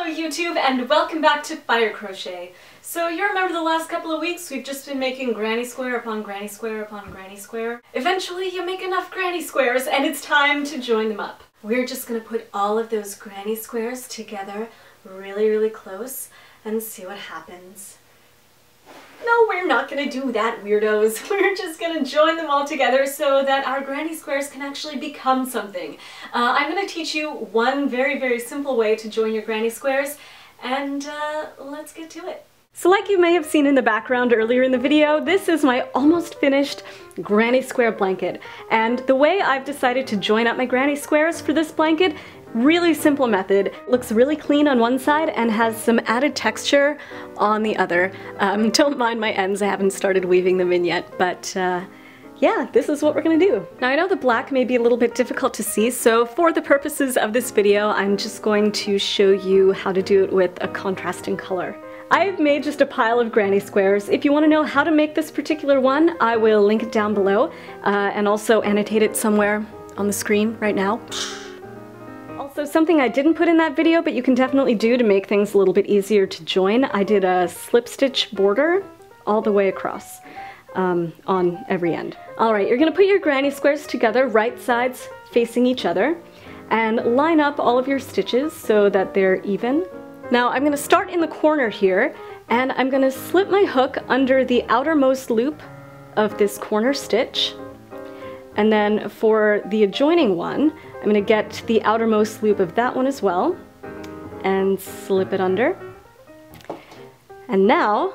YouTube, and welcome back to fireCrochet. So you remember the last couple of weeks we've just been making granny square upon granny square upon granny square. Eventually you make enough granny squares and it's time to join them up. We're just going to put all of those granny squares together really close and see what happens. No, we're not going to do that, weirdos. We're just going to join them all together so that our granny squares can actually become something. I'm going to teach you one very simple way to join your granny squares, and let's get to it. So like you may have seen in the background earlier in the video, this is my almost finished granny square blanket. And the way I've decided to join up my granny squares for this blanket, really simple method. Looks really clean on one side and has some added texture on the other. Don't mind my ends, I haven't started weaving them in yet, but yeah, this is what we're gonna do. Now I know the black may be a little bit difficult to see, so for the purposes of this video, I'm just going to show you how to do it with a contrasting color. I've made just a pile of granny squares. If you want to know how to make this particular one, I will link it down below and also annotate it somewhere on the screen right now. Also, something I didn't put in that video, but you can definitely do to make things a little bit easier to join, I did a slip stitch border all the way across on every end. Alright, you're going to put your granny squares together, right sides facing each other, and line up all of your stitches so that they're even. Now I'm going to start in the corner here, and I'm going to slip my hook under the outermost loop of this corner stitch. And then for the adjoining one, I'm going to get the outermost loop of that one as well, and slip it under. And now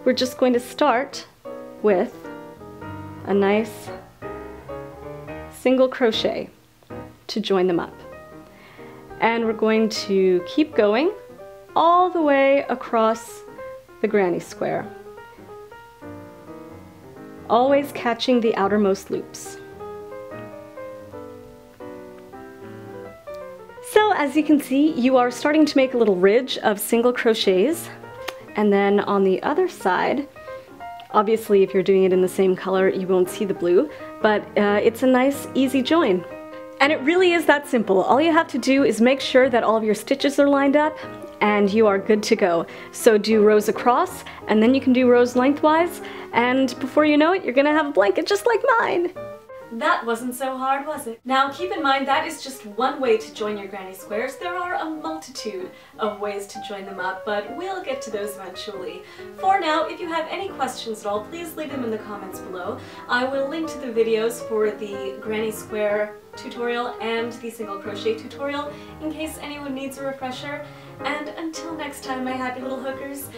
we're just going to start with a nice single crochet to join them up. And we're going to keep going all the way across the granny square, always catching the outermost loops. So as you can see, you are starting to make a little ridge of single crochets, and then on the other side, obviously if you're doing it in the same color you won't see the blue, but it's a nice easy join. And it really is that simple. All you have to do is make sure that all of your stitches are lined up and you are good to go. So do rows across, and then you can do rows lengthwise, and before you know it, you're gonna have a blanket just like mine. That wasn't so hard, was it? Now keep in mind that is just one way to join your granny squares. There are a multitude of ways to join them up, but we'll get to those eventually. For now, if you have any questions at all, please leave them in the comments below. I will link to the videos for the granny square tutorial and the single crochet tutorial in case anyone needs a refresher. And until next time, my happy little hookers,